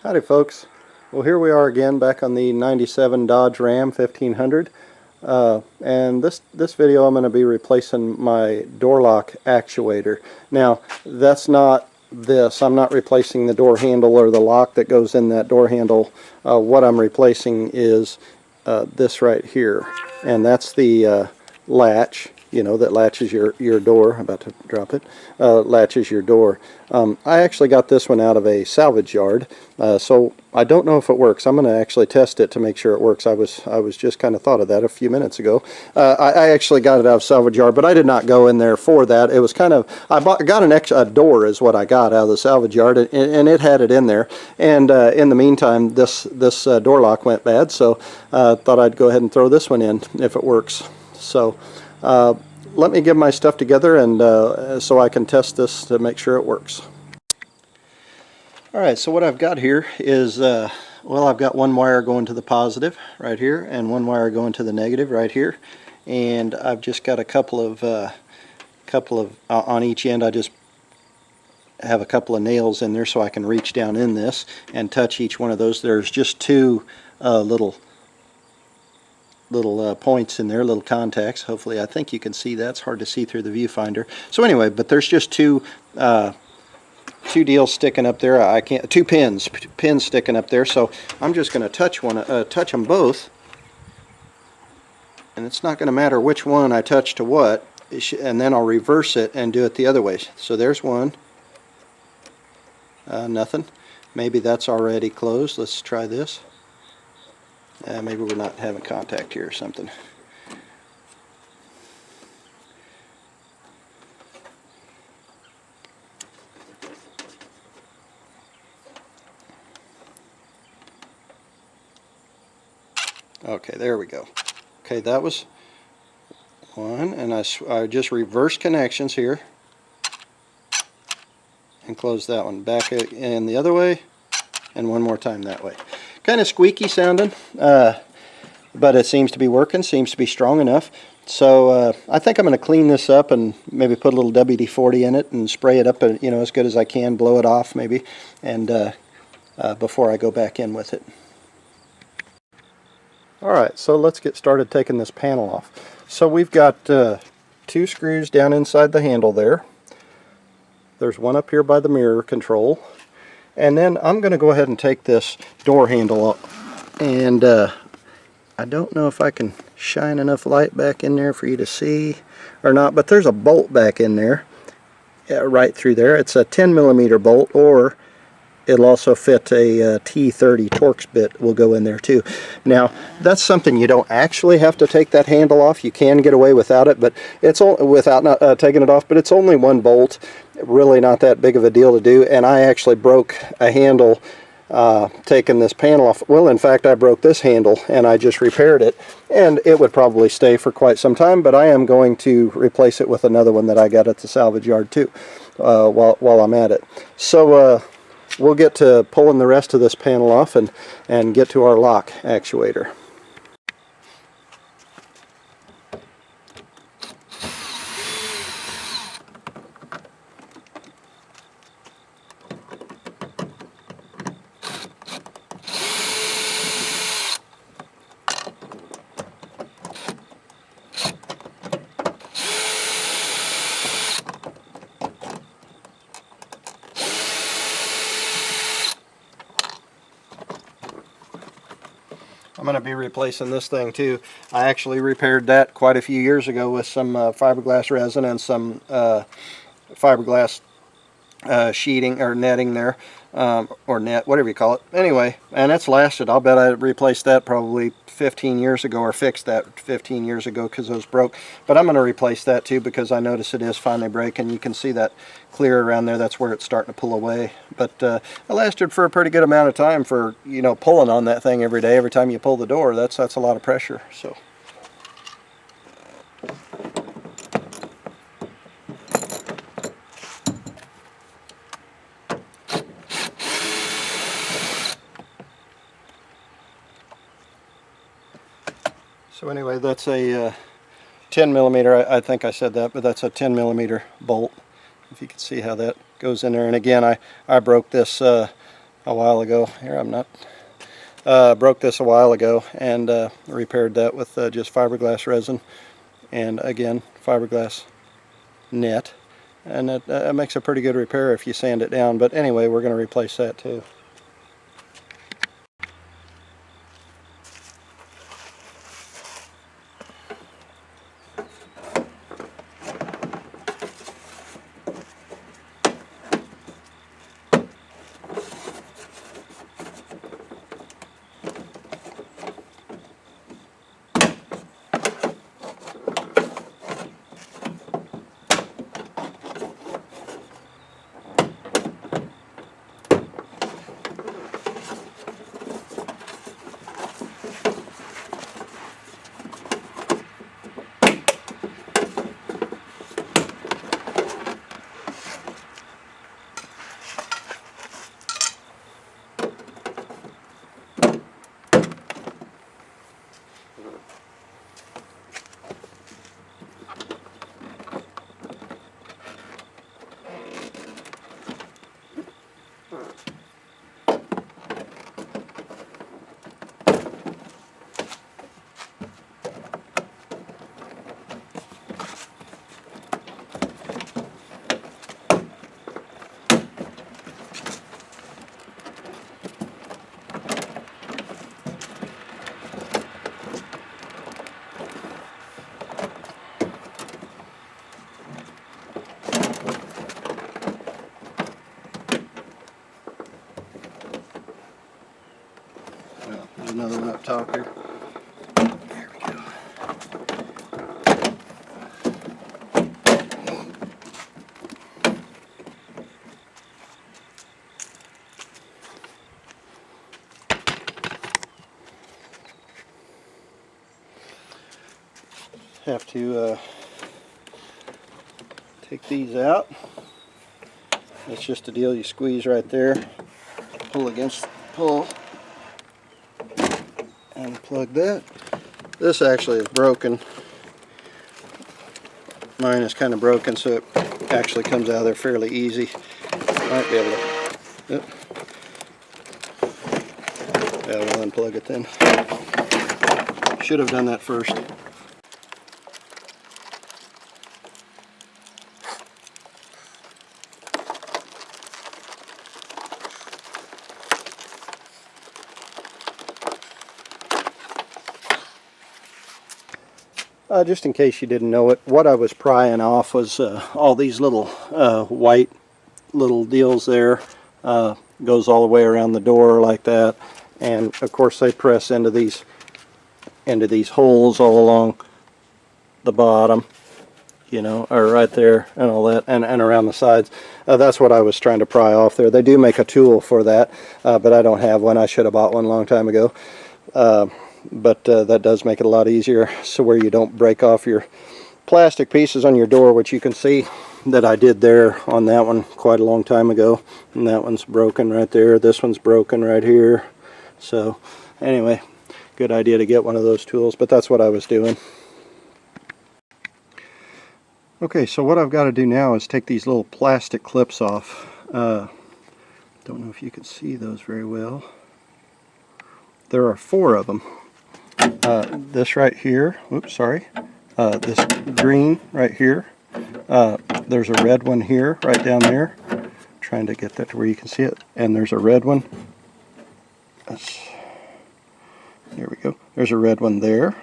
Howdy folks. Well, here we are again back on the 97 Dodge Ram 1500 and this video I'm going to be replacing my door lock actuator. Now that's not this. I'm not replacing the door handle or the lock that goes in that door handle. What I'm replacing is this right here, and that's the latch, you know, that latches your door. I'm about to drop it. Latches your door. I actually got this one out of a salvage yard, so I don't know if it works. I'm going to actually test it to make sure it works. I was just kind of thought of that a few minutes ago. I actually got it out of salvage yard, but I did not go in there for that. It was kind of, got an extra door is what I got out of the salvage yard, and it had it in there. And in the meantime, this door lock went bad, so thought I'd go ahead and throw this one in if it works. So let me get my stuff together and so I can test this to make sure it works. Alright, so what I've got here is, well, I've got one wire going to the positive right here and one wire going to the negative right here, and I've just got a couple of on each end. I just have a couple of nails in there so I can reach down in this and touch each one of those. There's just two little points in there, little contacts. Hopefully, I think you can see that. It's hard to see through the viewfinder. So anyway, but there's just two deals sticking up there. I can't, two pins sticking up there. So I'm just going to touch them both, and it's not going to matter which one I touch to what. And then I'll reverse it and do it the other way. So there's one. Nothing. Maybe that's already closed. Let's try this. Maybe we're not having contact here or something. Okay, there we go. Okay, that was one, and I just reverse connections here and close that one back in the other way, and one more time that way. Kind of squeaky sounding, but it seems to be working, seems to be strong enough. So I think I'm going to clean this up and maybe put a little WD-40 in it and spray it up, you know, as good as I can, blow it off maybe, and before I go back in with it. Alright, so let's get started taking this panel off. So we've got two screws down inside the handle there. There's one up here by the mirror control. And then I'm going to go ahead and take this door handle up, and I don't know if I can shine enough light back in there for you to see or not, but there's a bolt back in there, right through there. It's a 10mm bolt, or it'll also fit a T30 Torx bit will go in there too. Now that's something you don't actually have to take that handle off. You can get away without it, but it's without not taking it off. But it's only one bolt. Really not that big of a deal to do. And I actually broke a handle taking this panel off. Well, in fact, I broke this handle and I just repaired it, and it would probably stay for quite some time. But I am going to replace it with another one that I got at the salvage yard too, while I'm at it. So we'll get to pulling the rest of this panel off and get to our lock actuator. I'm going to be replacing this thing too. I actually repaired that quite a few years ago with some fiberglass resin and some fiberglass sheeting or netting there, or net, whatever you call it. Anyway, and it's lasted. I'll bet I replaced that probably 15 years ago, or fixed that 15 years ago because it was broke. But I'm going to replace that too because I notice it is finally breaking. You can see that clear around there. That's where it's starting to pull away. But it lasted for a pretty good amount of time for, you know, pulling on that thing every day. Every time you pull the door, that's a lot of pressure. So. So anyway, that's a 10mm, I think I said that, but that's a 10mm bolt. If you can see how that goes in there. And again, I broke this a while ago. Here, I'm not. Broke this a while ago and repaired that with just fiberglass resin and again fiberglass net, and it makes a pretty good repair if you sand it down. But anyway, we're going to replace that too. There's another one up top here. There we go. Have to take these out. It's just a deal, you squeeze right there, pull and plug that. This actually is broken. Mine is kind of broken, so it actually comes out of there fairly easy. Might be able to, yep. Yeah, we'll unplug it then. Should have done that first. Just in case you didn't know it, what I was prying off was all these little white little deals there. Goes all the way around the door like that, and of course they press into these holes all along the bottom, you know, or right there and all that, and around the sides. That's what I was trying to pry off there. They do make a tool for that, but I don't have one. I should have bought one a long time ago. But that does make it a lot easier, so where you don't break off your plastic pieces on your door, which you can see that I did there on that one quite a long time ago. And that one's broken right there. This one's broken right here. So anyway, good idea to get one of those tools, but that's what I was doing. Okay, so what I've got to do now is take these little plastic clips off. Don't know if you can see those very well. There are 4 of them. This right here, oops, sorry, this green right here, there's a red one here, right down there, trying to get that to where you can see it, and there's a red one, there we go, there's a red one there,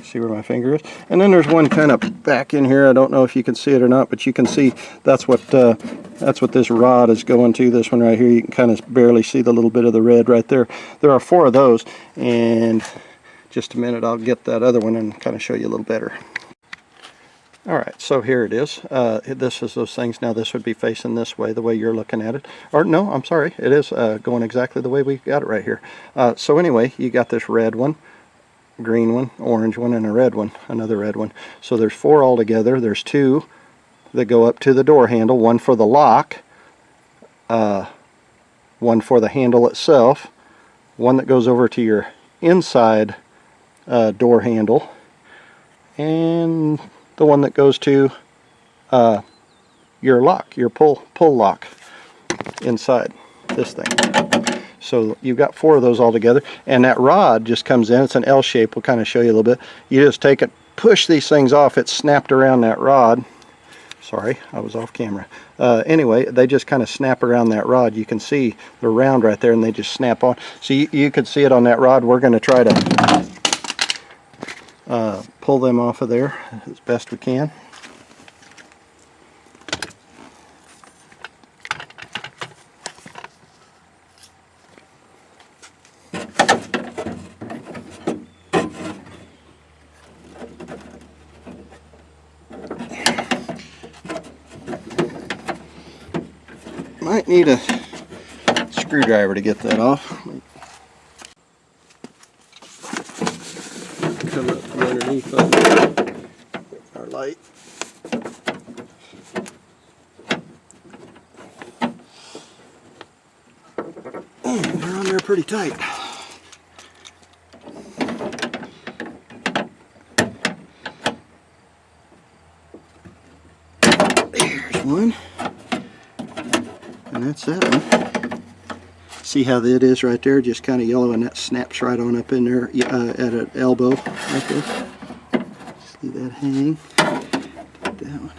see where my finger is, and then there's one kind of back in here. I don't know if you can see it or not, but you can see that's what this rod is going to. This one right here, you can kind of barely see the little bit of the red right there. There are 4 of those, and just a minute I'll get that other one and kind of show you a little better. Alright, so here it is. This is those things. Now this would be facing this way, the way you're looking at it. Or no, I'm sorry, it is going exactly the way we got it right here. So anyway, you got this red one, green one, orange one, and a red one, another red one. So there's 4 altogether. There's 2 that go up to the door handle, one for the lock, one for the handle itself, one that goes over to your inside door handle, and the one that goes to your lock, your pull lock inside this thing. So you've got 4 of those all together, and that rod just comes in. It's an L shape. We'll kind of show you a little bit. You just take it, push these things off. It's snapped around that rod. Sorry, I was off camera. Anyway, they just kind of snap around that rod. You can see they're round right there, and they just snap on. So you could see it on that rod. We're going to try to pull them off of there as best we can. Might need a screwdriver to get that off. Come up from underneath our light. They're on there pretty tight. There's one. And that's that one. See how that is right there, just kind of yellow, and that snaps right on up in there at an elbow like this. See that hang? Take that one.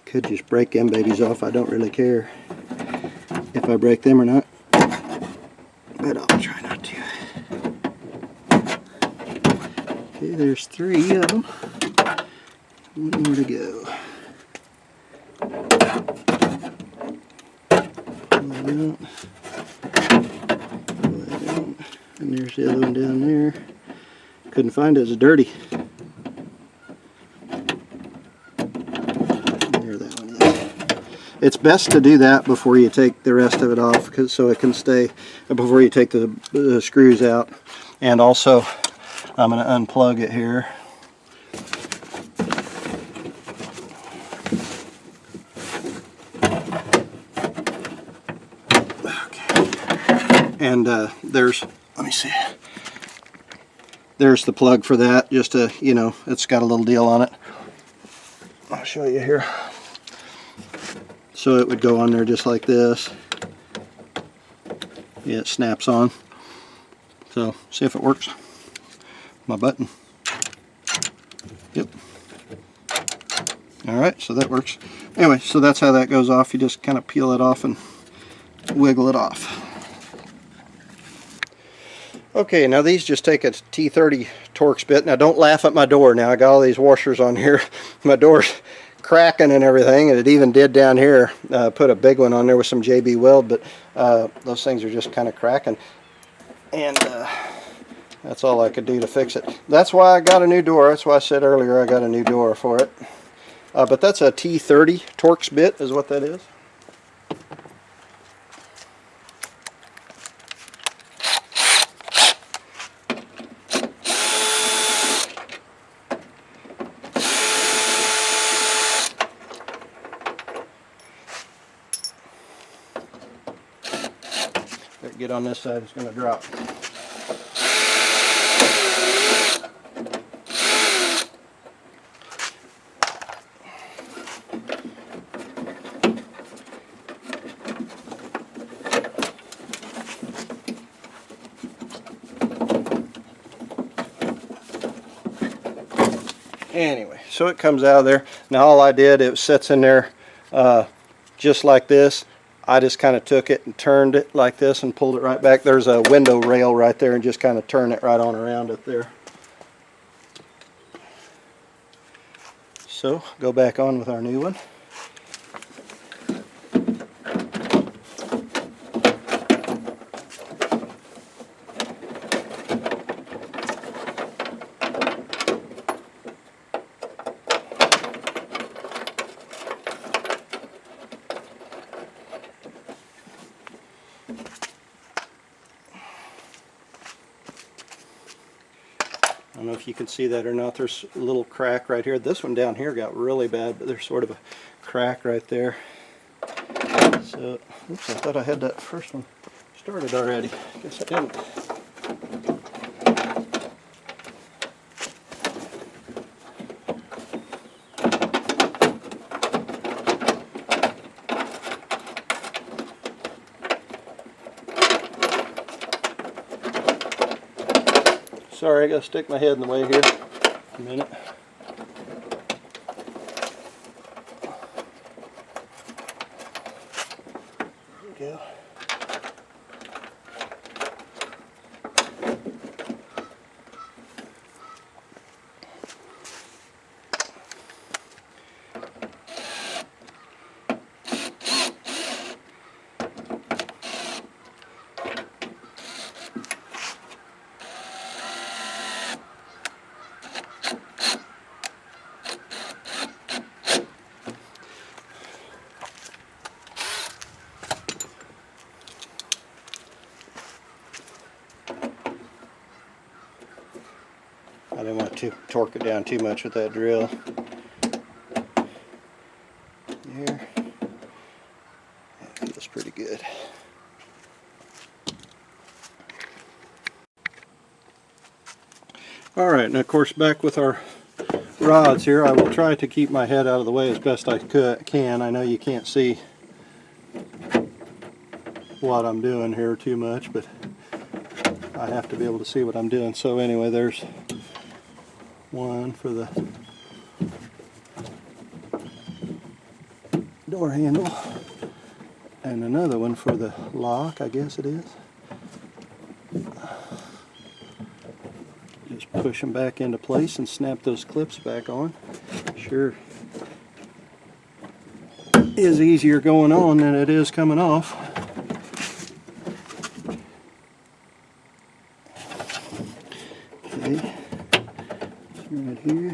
Could just break them babies off. I don't really care if I break them or not, but I'll try not to. Okay, there's 3 of them. One more to go. Pull that out. Pull that out. And there's the other one down there. Couldn't find it. It's dirty. It's best to do that before you take the rest of it off, so it can stay, before you take the screws out. And also, I'm going to unplug it here. Okay. And there's, let me see, there's the plug for that, just to, you know, it's got a little deal on it. I'll show you here. So it would go on there just like this. Yeah, it snaps on. So see if it works. My button. Yep. Alright, so that works. Anyway, so that's how that goes off. You just kind of peel it off and wiggle it off. Okay, now these just take a T30 Torx bit. Now don't laugh at my door. Now I got all these washers on here. My door's cracking and everything, and it even did down here. Put a big one on there with some JB Weld, but those things are just kind of cracking, and that's all I could do to fix it. That's why I got a new door. That's why I said earlier I got a new door for it. But that's a T30 Torx bit is what that is. Get on this side, it's going to drop. Anyway, so it comes out of there. Now all I did, it sits in there just like this. I just kind of took it and turned it like this and pulled it right back. There's a window rail right there, and just kind of turn it right on around it there. So go back on with our new one. know if you can see that or not. There's a little crack right here. This one down here got really bad, but there's sort of a crack right there. So, oops, I thought I had that first one started already. Guess I didn't. Sorry, I gotta stick my head in the way here a minute. There we go. I didn't want to torque it down too much with that drill. There. That feels pretty good. Alright, and of course back with our rods here, I will try to keep my head out of the way as best I can. I know you can't see what I'm doing here too much, but I have to be able to see what I'm doing. So anyway, there's one for the door handle and another one for the lock, I guess it is. Just push them back into place and snap those clips back on. Sure is easier going on than it is coming off. Okay, right here.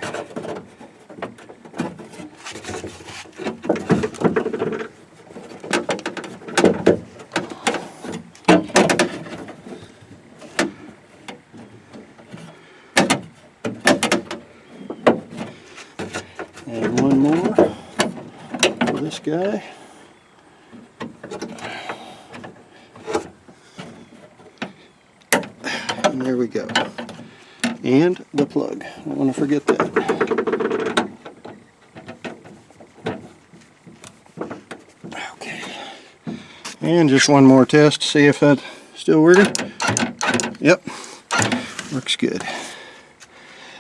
And one more for this guy. And there we go. And the plug. I don't want to forget that. Okay. And just one more test to see if that's still working. Yep. Works good.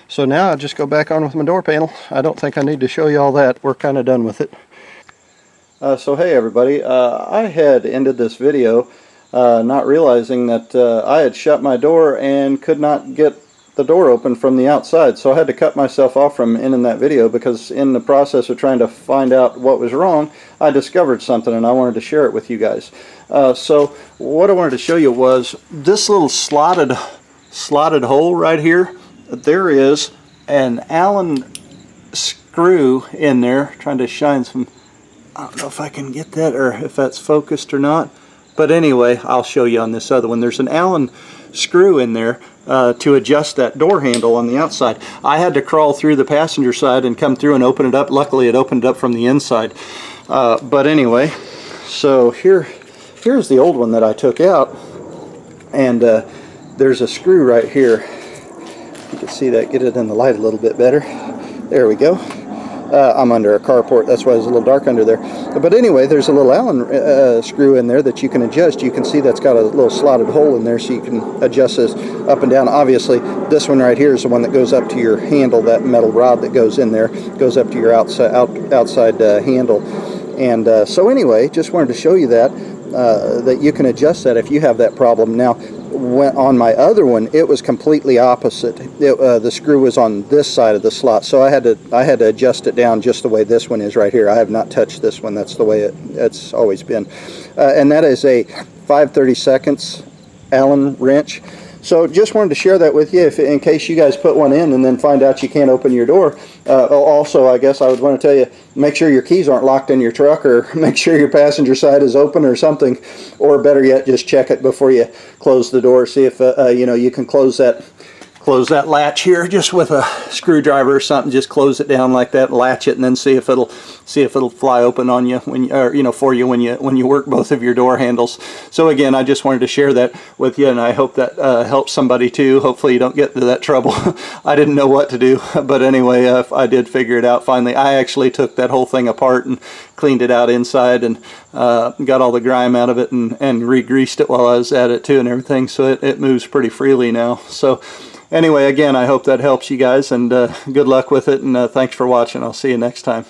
So now I just go back on with my door panel. I don't think I need to show you all that. We're kind of done with it. So hey everybody, I had ended this video not realizing that I had shut my door and could not get the door open from the outside. So I had to cut myself off from ending that video because in the process of trying to find out what was wrong, I discovered something and I wanted to share it with you guys. So what I wanted to show you was this little slotted hole right here. There is an Allen screw in there. Trying to shine some, I don't know if I can get that or if that's focused or not, but anyway, I'll show you on this other one. There's an Allen screw in there to adjust that door handle on the outside. I had to crawl through the passenger side and come through and open it up. Luckily it opened up from the inside, but anyway, so here's the old one that I took out, and there's a screw right here. You can see that, get it in the light a little bit better. There we go. I'm under a carport, that's why it's a little dark under there. But anyway, there's a little Allen screw in there that you can adjust. You can see that's got a little slotted hole in there so you can adjust this up and down. Obviously, this one right here is the one that goes up to your handle, that metal rod that goes in there, goes up to your outside handle. And so anyway, just wanted to show you that, that you can adjust that if you have that problem. Now, on my other one, it was completely opposite. The screw was on this side of the slot, so I had to adjust it down just the way this one is right here. I have not touched this one. That's the way it's always been. And that is a 5/32 Allen wrench. So just wanted to share that with you in case you guys put one in and then find out you can't open your door. Also, I guess I would want to tell you, make sure your keys aren't locked in your truck, or make sure your passenger side is open or something, or better yet, just check it before you close the door. See if you know, you can close that close that latch here just with a screwdriver or something. Just close it down like that, latch it, and then see if it'll fly open on you when for you when you work both of your door handles. So again, I just wanted to share that with you, and I hope that helps somebody too. Hopefully you don't get into that trouble. I didn't know what to do, but anyway, I did figure it out finally. I actually took that whole thing apart and cleaned it out inside, and got all the grime out of it, and re-greased it while I was at it too and everything, so it moves pretty freely now. So anyway, again, I hope that helps you guys, and good luck with it, and thanks for watching. I'll see you next time.